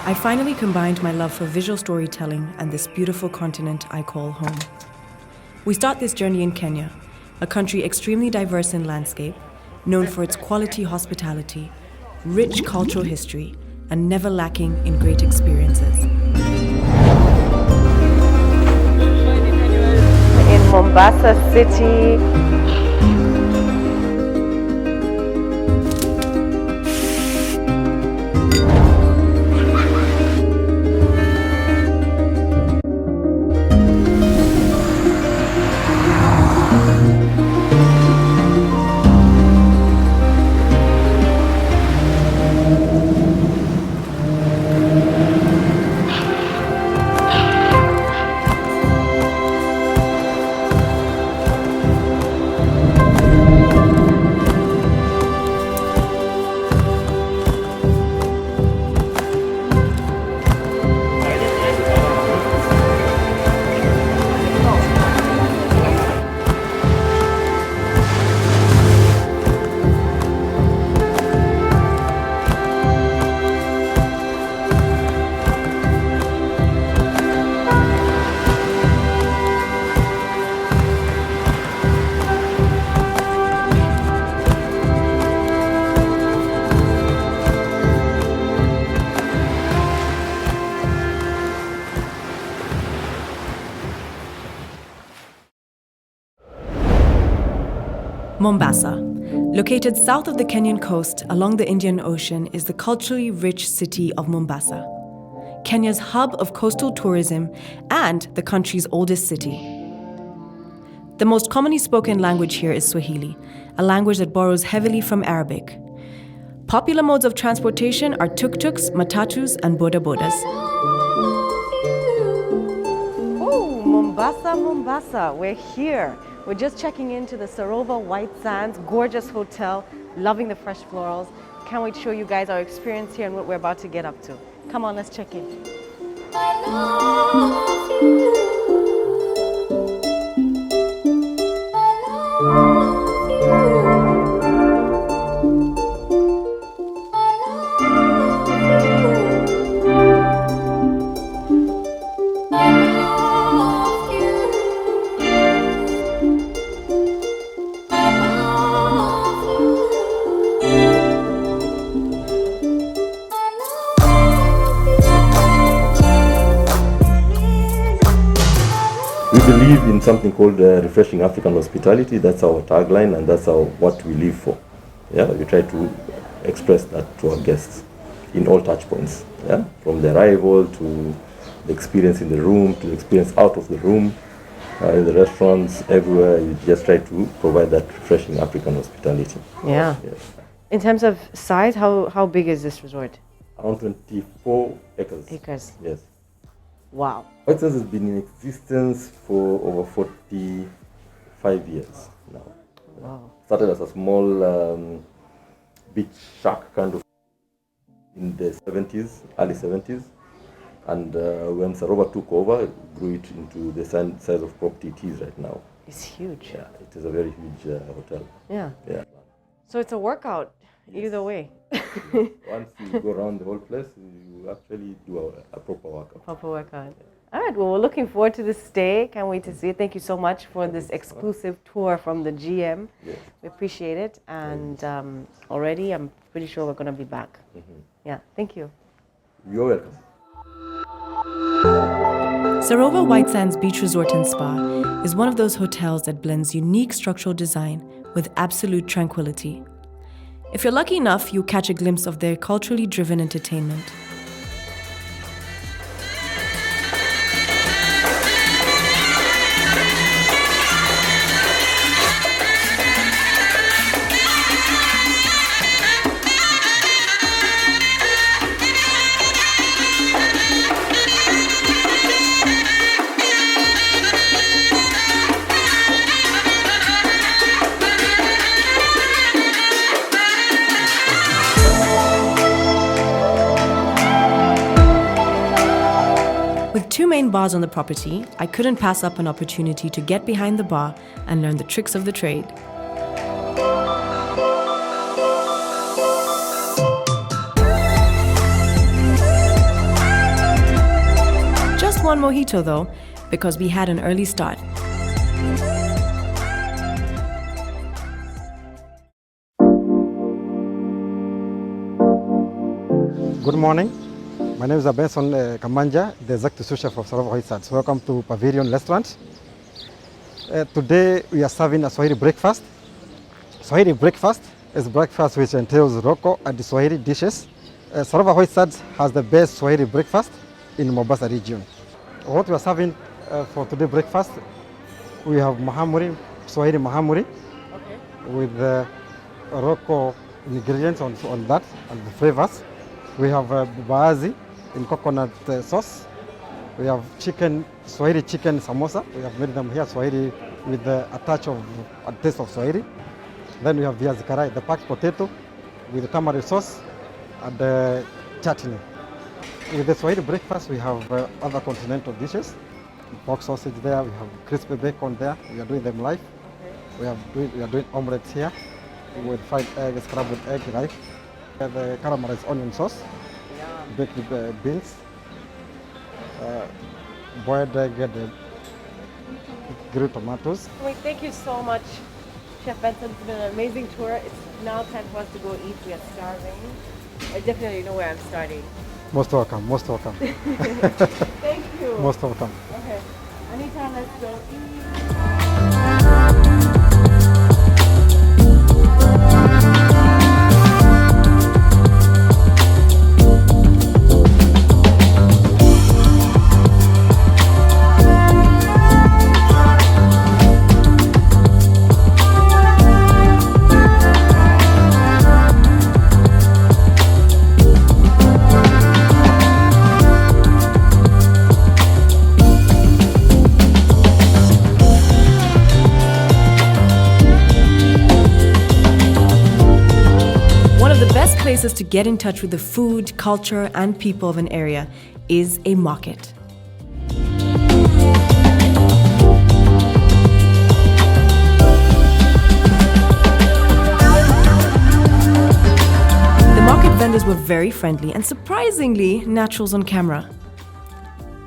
I finally combined my love for visual storytelling and this beautiful continent I call home. We start this journey in Kenya, a country extremely diverse in landscape, known for its quality hospitality, rich cultural history, and never lacking in great experiences. In Mombasa City. Mombasa. Located south of the Kenyan coast along the Indian Ocean is the culturally rich city of Mombasa, Kenya's hub of coastal tourism and the country's oldest city. The most commonly spoken language here is Swahili, a language that borrows heavily from Arabic. Popular modes of transportation are tuk-tuks, matatus, and boda-bodas. Oh, Mombasa, Mombasa, we're here. We're just checking into the Sarova White Sands, gorgeous hotel, loving the fresh florals. Can't wait to show you guys our experience here and what we're about to get up to. Come on, let's check in. I love you. We believe in something called refreshing African hospitality. That's our tagline, and that's what we live for. Yeah, we try to express that to our guests in all touch points. Yeah, from the arrival to the experience in the room to the experience out of the room, in the restaurants, everywhere. You just try to provide that refreshing African hospitality. Yeah. Yes. In terms of size, how big is this resort? Around 24 acres. Acres. Yes. Wow. White Sands has been in existence for over 45 years now. Wow. Started as a small beach shack kind of in the 70s, early 70s. And when Sarova took over, it grew it into the size of property it is right now. It's huge. Yeah, it is a very huge hotel. Yeah. Yeah. So it's a workout, Yes. either way. Once you go around the whole place, you actually do a proper workout. Proper workout. All right, well, we're looking forward to this stay. Can't wait to see it. Thank you so much for this exclusive tour from the GM. Yes. We appreciate it. And already, I'm pretty sure we're going to be back. Mm-hmm. Yeah, thank you. You're welcome. Sarova White Sands Beach Resort and Spa is one of those hotels that blends unique structural design with absolute tranquility. If you're lucky enough, you'll catch a glimpse of their culturally driven entertainment. With two main bars on the property, I couldn't pass up an opportunity to get behind the bar and learn the tricks of the trade. one mojito though, because we had an early start. Good morning. My name is Benson Kamanja, the executive sous chef of Sarova White Sands. Welcome to Pavilion Restaurant. Today we are serving a Swahili breakfast. Swahili breakfast is breakfast which entails local and Swahili dishes. Sarova White Sands has the best Swahili breakfast in Mombasa region. What we are serving for today breakfast, we have mahamuri, Swahili mahamuri, with local ingredients on that and the flavors. We have baazi in coconut sauce. We have chicken, Swahili chicken samosa. We have made them here Swahili with a touch of a taste of Swahili. Then we have viazi karai, the packed potato with the tamarind sauce and chutney. With the Swahili breakfast, we have other continental dishes. Pork sausage there, we have crispy bacon there. We are doing them live. We are doing omelets here with fried egg, scrambled egg, right? The caramelized onion sauce, baked beans, boiled egg, and grilled tomatoes. Wait, thank you so much, Chef Benson. It's been an amazing tour. It's now time for us to go eat. We are starving. I definitely know where I'm starting. Most welcome, most welcome. Thank you. Most welcome. Okay. Anita, let's go eat. Places to get in touch with the food, culture, and people of an area is a market. The market vendors were very friendly and surprisingly naturals on camera.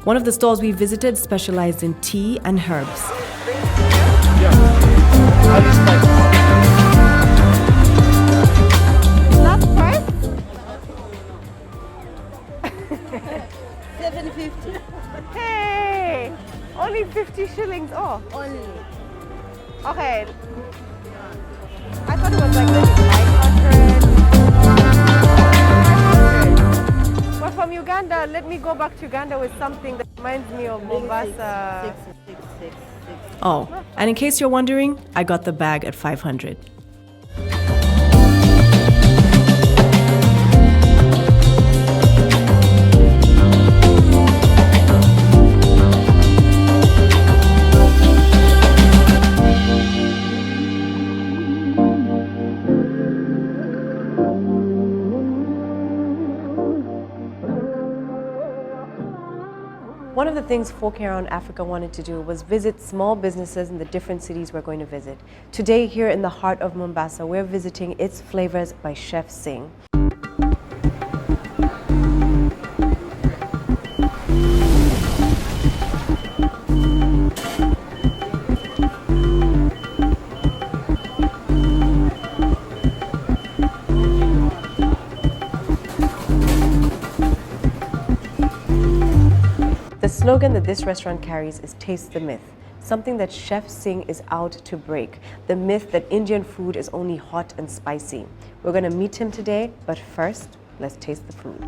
One of the stalls we visited specialized in tea and herbs. Hey! Only 50 shillings off. Only. Okay. I thought it was like maybe 500. We're from Uganda. Let me go back to Uganda with something that reminds me of Mombasa. Six. Oh, and in case you're wondering, I got the bag at 500. One of the things Folk Around Africa wanted to do was visit small businesses in the different cities we're going to visit. Today, here in the heart of Mombasa, we're visiting Itz Flavours by Chef Singh. The slogan that this restaurant carries is "Taste the Myth," something that Chef Singh is out to break, the myth that Indian food is only hot and spicy. We're going to meet him today, but first, let's taste the food.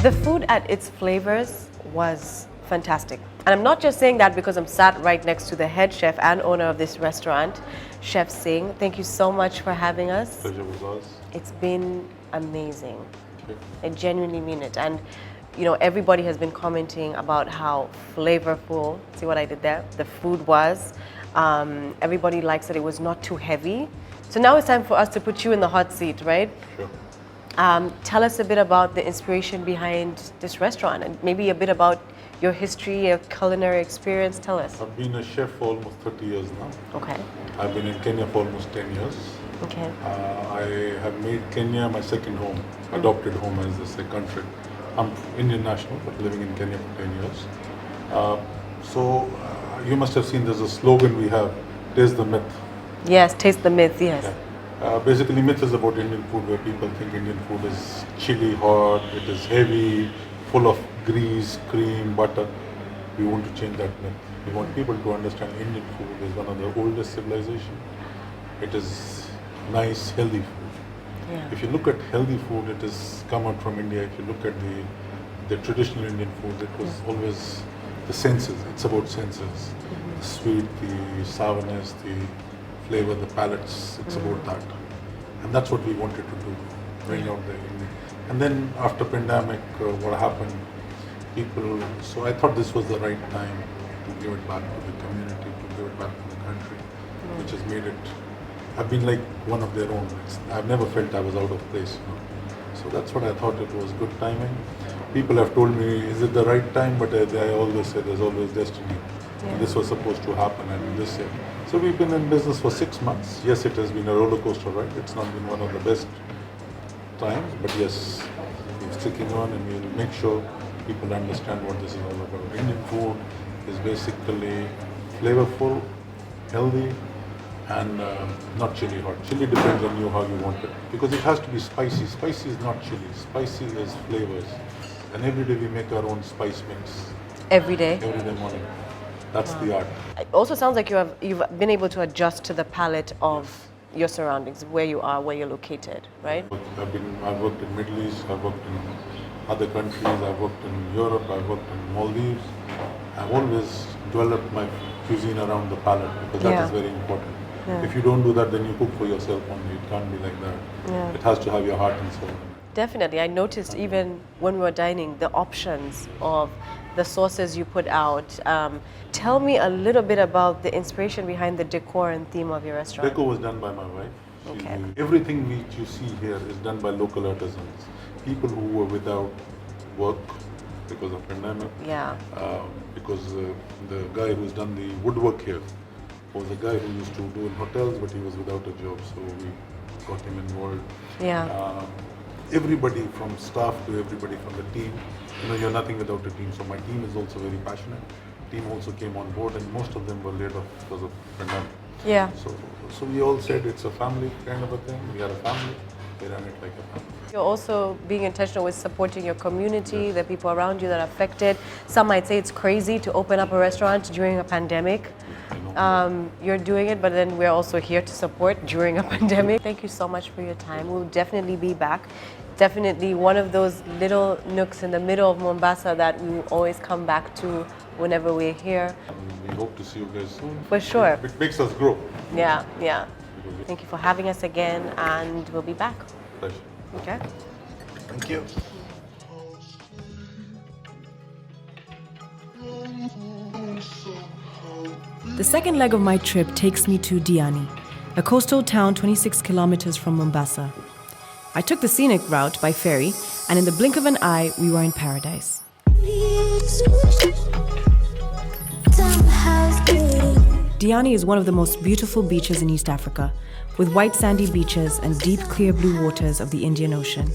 The food at Itz Flavours was fantastic. And I'm not just saying that because I'm sat right next to the head chef and owner of this restaurant, Chef Singh. Thank you so much for having us. Pleasure was ours. It's been amazing. I genuinely mean it. And you know, everybody has been commenting about how flavorful, see what I did there? The food was. Everybody likes that it was not too heavy. So now it's time for us to put you in the hot seat, right? Sure. Tell us a bit about the inspiration behind this restaurant and maybe a bit about your history, your culinary experience? Tell us. I've been a chef for almost 30 years now. Okay. I've been in Kenya for almost 10 years. Okay. I have made Kenya my second home, adopted home as they say country. I'm Indian national, but living in Kenya for 10 years. You must have seen there's a slogan we have, taste the myth. Yes, taste the myth, yes. Yeah. Basically, myth is about Indian food, where people think Indian food is chili hot, it is heavy, full of grease, cream, butter. We want to change that myth. We want people to understand Indian food is one of the oldest civilizations. It is nice, healthy food. Yeah. If you look at healthy food, it has come out from India. If you look at the traditional Indian food, it was always the senses. It's about senses. The sweet, the sourness, the flavor, the palates. It's about that. And that's what we wanted to do, bring out the Indian. And then after pandemic, what happened, so I thought this was the right time to give it back to the community, to give it back to the country, which has made it, I've been like one of their own. I've never felt I was out of place. So that's what I thought, it was good timing. People have told me, is it the right time? But I always say there's always destiny. Yeah. And this was supposed to happen and this year. So we've been in business for 6 months. Yes, it has been a roller coaster ride. It's not been one of the best times, but yes, we're sticking on and we'll make sure people understand what this is all about. Indian food is basically flavorful, healthy, and not chili hot. Chili depends on you how you want it, because it has to be spicy. Spicy is not chili. Spicy is flavors. And every day we make our own spice mix. Every day? Every day morning. That's the art. It also sounds like you've been able to adjust to the palate of your surroundings, where you are, where you're located, right? I've worked in Middle East, I've worked in other countries, I've worked in Europe, I've worked in Maldives. I've always developed my cuisine around the palate, because that is very important. Yeah. If you don't do that, then you cook for yourself only. It can't be like that. Yeah. It has to have your heart and soul. Definitely. I noticed even when we were dining, the options of the sauces you put out. Tell me a little bit about the inspiration behind the decor and theme of your restaurant. Decor was done by my wife. Okay. Everything which you see here is done by local artisans. People who were without work because of pandemic. Yeah. Because the guy who's done the woodwork here was a guy who used to do in hotels, but he was without a job, so we got him involved. Yeah. Everybody from staff to everybody from the team, you're nothing without a team. So my team is also very passionate. Team also came on board, and most of them were laid off because of pandemic. Yeah. So we all said it's a family kind of a thing. We are a family. We run it like a family. You're also being intentional with supporting your community, the people around you that are affected. Some might say it's crazy to open up a restaurant during a pandemic. You're doing it, but then we're also here to support during a pandemic. Thank you so much for your time. We'll definitely be back. Definitely one of those little nooks in the middle of Mombasa that we will always come back to whenever we're here. We hope to see you guys soon. For sure. It makes us grow. Yeah, yeah. Thank you for having us again, and we'll be back. Pleasure. Okay. Thank you. The second leg of my trip takes me to Diani, a coastal town 26 kilometers from Mombasa. I took the scenic route by ferry, and in the blink of an eye, we were in paradise. Diani is one of the most beautiful beaches in East Africa, with white sandy beaches and deep clear blue waters of the Indian Ocean.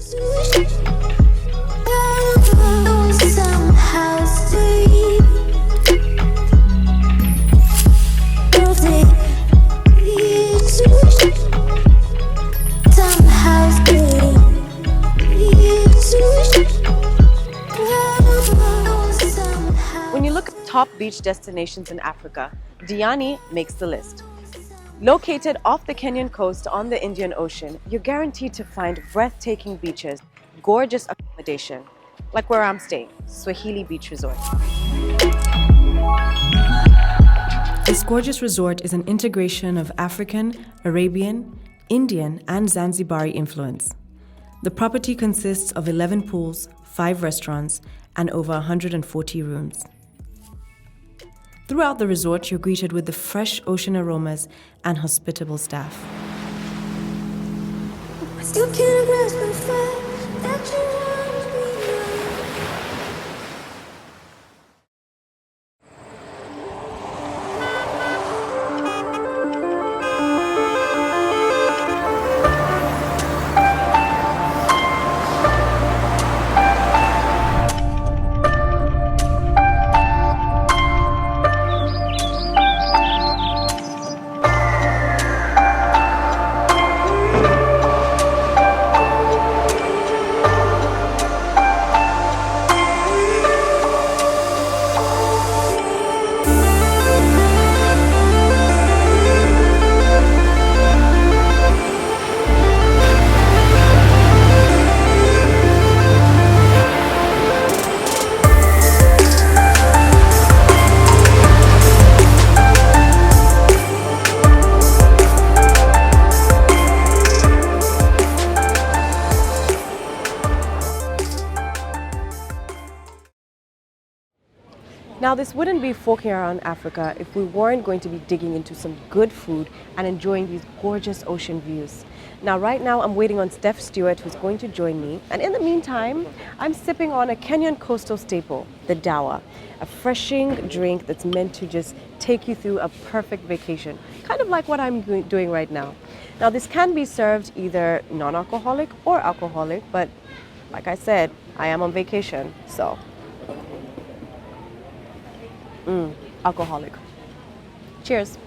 When you look at top beach destinations in Africa, Diani makes the list. Located off the Kenyan coast on the Indian Ocean, you're guaranteed to find breathtaking beaches, gorgeous accommodation, like where I'm staying, Swahili Beach Resort. This gorgeous resort is an integration of African, Arabian, Indian, and Zanzibari influence. The property consists of 11 pools, 5 restaurants, and over 140 rooms. Throughout the resort, you're greeted with the fresh ocean aromas and hospitable staff. I still can't grasp the fact that you Now, this wouldn't be Forking Around Africa if we weren't going to be digging into some good food and enjoying these gorgeous ocean views. Now, right now, I'm waiting on Steph Stewart, who's going to join me. And in the meantime, I'm sipping on a Kenyan coastal staple, the dawa, a refreshing drink that's meant to just take you through a perfect vacation, kind of like what I'm doing right now. Now, this can be served either non-alcoholic or alcoholic, but like I said, I am on vacation, so alcoholic. Cheers.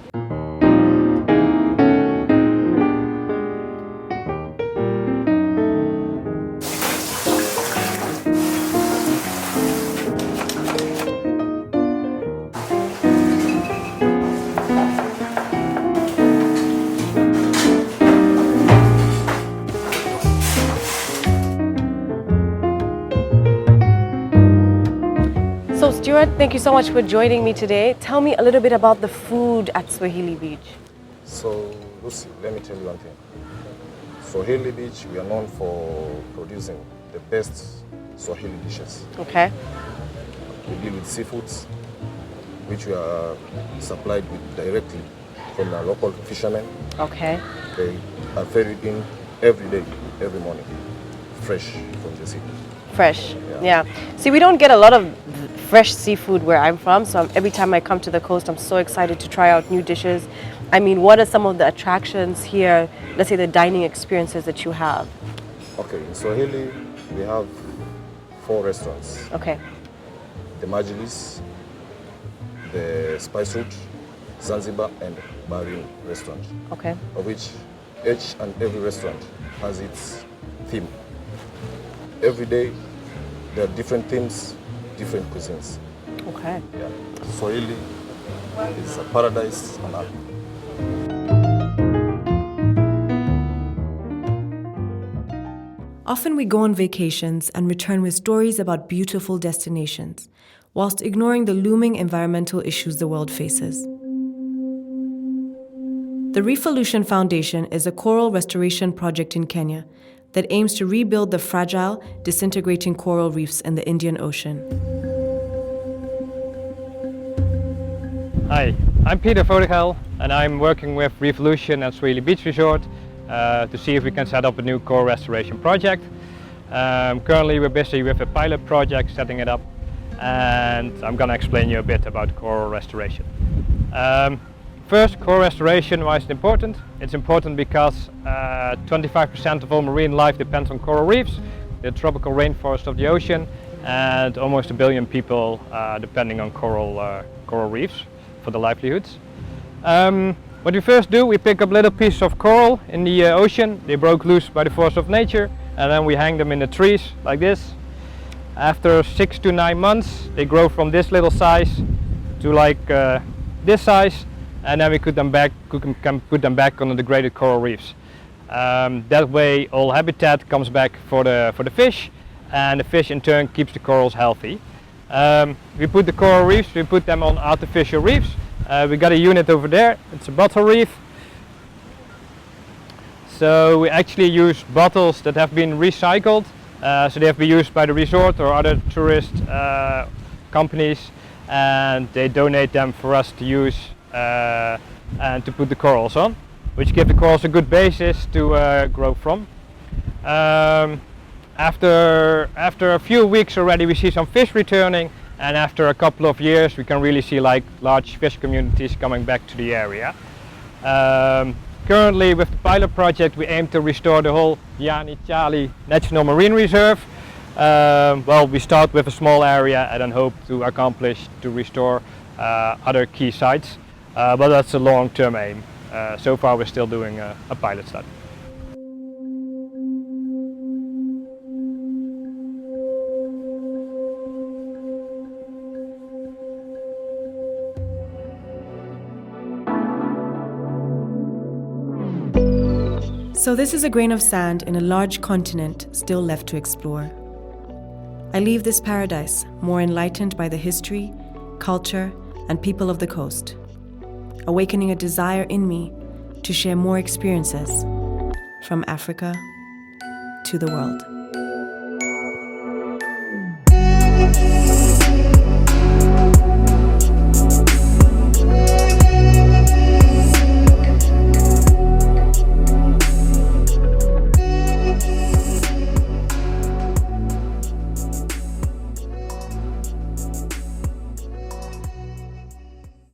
So Stuart, thank you so much for joining me today. Tell me a little bit about the food at Swahili Beach. So, Lucy, let me tell you one thing. Swahili Beach, we are known for producing the best Swahili dishes. Okay. We deal with seafoods, which we are supplied with directly from the local fishermen. Okay. They are ferried in every day, every morning, fresh from the sea. Fresh. Yeah. See, we don't get a lot of fresh seafood where I'm from, so every time I come to the coast, I'm so excited to try out new dishes. I mean, what are some of the attractions here, let's say the dining experiences that you have? Okay, in Swahili, we have 4 restaurants. Okay. The Majlis, the Spice Route, Zanzibar, and Bahrain restaurant. Okay. Of which each and every restaurant has its theme. Every day, there are different themes, different cuisines. Okay. Yeah. Swahili is a paradise on earth. Often we go on vacations and return with stories about beautiful destinations, whilst ignoring the looming environmental issues the world faces. The Reefolution Foundation is a coral restoration project in Kenya that aims to rebuild the fragile, disintegrating coral reefs in the Indian Ocean. Hi, I'm Peter Vodegel and I'm working with Reefolution at Swahili Beach Resort to see if we can set up a new coral restoration project. Currently we're busy with a pilot project setting it up, and I'm going to explain you a bit about coral restoration. First, coral restoration, why is it important? It's important because 25% of all marine life depends on coral reefs, the tropical rainforest of the ocean, and almost 1 billion people depending on coral reefs for their livelihoods. What we first do, we pick up little pieces of coral in the ocean. They broke loose by the force of nature, and then we hang them in the trees like this. After 6 to 9 months, they grow from this little size to like this size, and then we can put them back on the degraded coral reefs. That way, all habitat comes back for the fish, and the fish in turn keeps the corals healthy. We put the coral reefs, we put them on artificial reefs. We got a unit over there, it's a bottle reef. So we actually use bottles that have been recycled, so they have been used by the resort or other tourist companies, and they donate them for us to use and to put the corals on, which give the corals a good basis to grow from. After a few weeks already we see some fish returning, and after a couple of years we can really see like large fish communities coming back to the area. Currently with the pilot project we aim to restore the whole Diani National Marine Reserve. Well, we start with a small area and then hope to accomplish to restore other key sites, but that's a long-term aim. So far we're still doing a pilot study. So this is a grain of sand in a large continent still left to explore. I leave this paradise more enlightened by the history, culture, and people of the coast, awakening a desire in me to share more experiences from Africa to the world.